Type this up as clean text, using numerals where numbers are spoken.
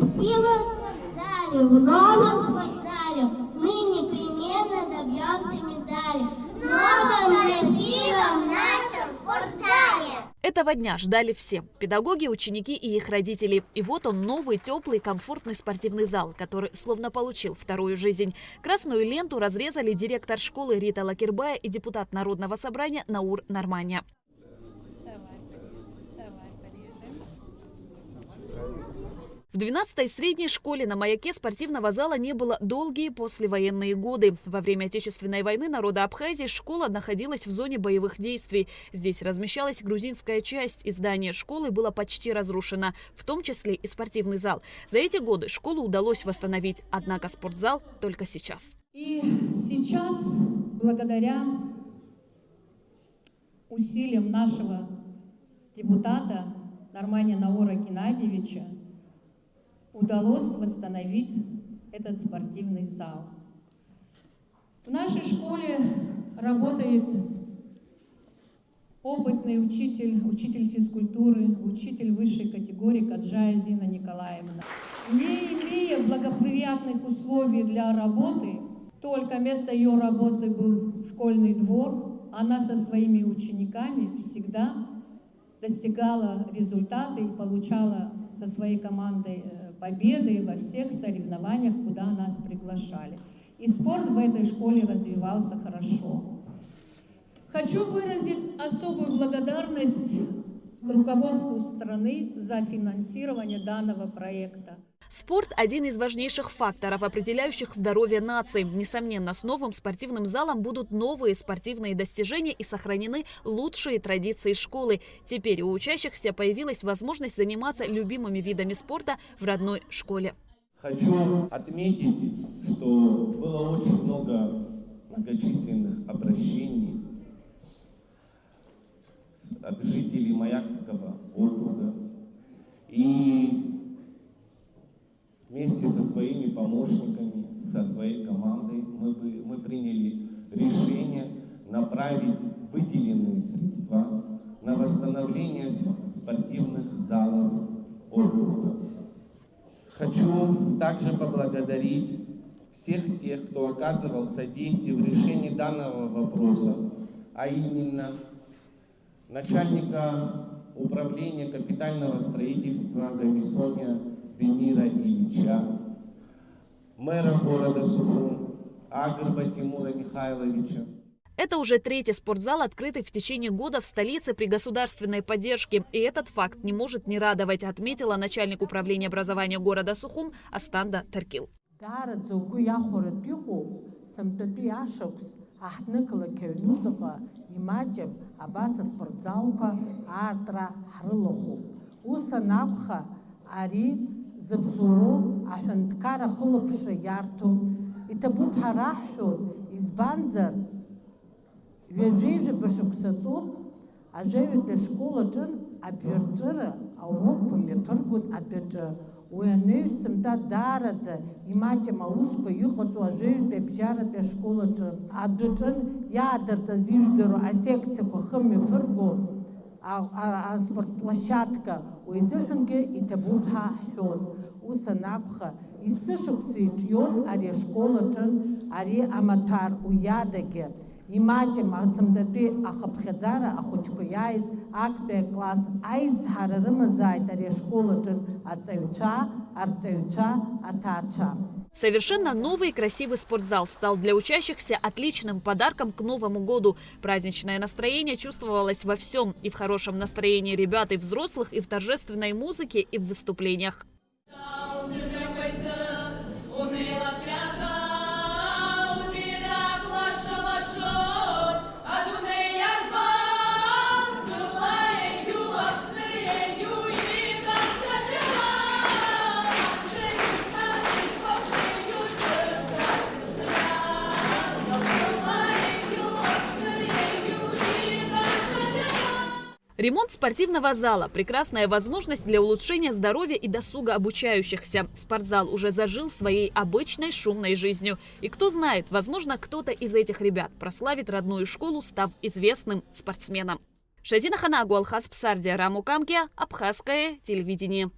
красивом спортзале, в новом спортзале мы непременно добьемся медали. В новом красивом нашем спортзале. Этого дня ждали все – педагоги, ученики и их родители. И вот он, новый, теплый, комфортный спортивный зал, который словно получил вторую жизнь. Красную ленту разрезали директор школы Рита Лакирбая и депутат Народного собрания Наур Нарманя. В 12-й средней школе на Маяке спортивного зала не было долгие послевоенные годы. Во время Отечественной войны народа Абхазии школа находилась в зоне боевых действий. Здесь размещалась грузинская часть, и здание школы было почти разрушено, в том числе и спортивный зал. За эти годы школу удалось восстановить, однако спортзал только сейчас. И сейчас, благодаря усилиям нашего депутата Нарманя Наура Геннадьевича, удалось восстановить этот спортивный зал. В нашей школе работает опытный учитель физкультуры, учитель высшей категории Каджая Зина Николаевна. Не имея благоприятных условий для работы, только вместо ее работы был школьный двор, она со своими учениками всегда достигала результата и получала со своей командой победы во всех соревнованиях, куда нас приглашали. И спорт в этой школе развивался хорошо. Хочу выразить особую благодарность руководству страны за финансирование данного проекта. Спорт – один из важнейших факторов, определяющих здоровье нации. Несомненно, с новым спортивным залом будут новые спортивные достижения и сохранены лучшие традиции школы. Теперь у учащихся появилась возможность заниматься любимыми видами спорта в родной школе. Хочу отметить, что было очень много многочисленных обращений от жителей Маякского округа. И вместе со своими помощниками, со своей командой мы приняли решение направить выделенные средства на восстановление спортивных залов округа. Хочу также поблагодарить всех тех, кто оказывал содействие в решении данного вопроса, а именно начальника управления капитального строительства Гамисония Демира Ильича, мэра города Сухум Агрба Тимура Михайловича. Это уже третий спортзал, открытый в течение года в столице при государственной поддержке. И этот факт не может не радовать, отметила начальник управления образования города Сухум Астанда Таркил. Зыбзуру аҳәынҭқарра хылаԥшра иарҭо иҭабуп ҳара ҳҳәоит, избанзар ҩажәеижәаба шықәсаҵоуп ажәаҩатәи ашкол аҿы абҩарҵәыра аурокқәа мҩаԥыргоит адәаҿы. Уи анаҩсымҭа даараӡа имаҷым аусқәа иҟаҵоу ажәаҩатәи абжьаратәи ашкол аҿы адәаҿы иаадыртыз ижәдыру асекциақәа хымҩаԥырго аспортплощадка уизыҳәангьы иҭабуп ҳәа ҳҳәон. Ус анакәха, есышықәса иҿиоит ари ашкол аҿы ари амаҭәар уиадагьы. Имаҷым асымдатәи ахыԥхьаӡара ахәыҷқәа иааиз актәи акласс аизҳара рымазааит ари ашкол аҿы аҵаҩцәа, арҵаҩцәа, аҭаацәа. Совершенно новый красивый спортзал стал для учащихся отличным подарком к Новому году. Праздничное настроение чувствовалось во всем. И в хорошем настроении ребят, и взрослых, и в торжественной музыке, и в выступлениях. Ремонт спортивного зала – прекрасная возможность для улучшения здоровья и досуга обучающихся. Спортзал уже зажил своей обычной шумной жизнью. И кто знает, возможно, кто-то из этих ребят прославит родную школу, став известным спортсменом. Шазина Ханагу, Алхас Псардия, Раму Камке, Абхазское телевидение.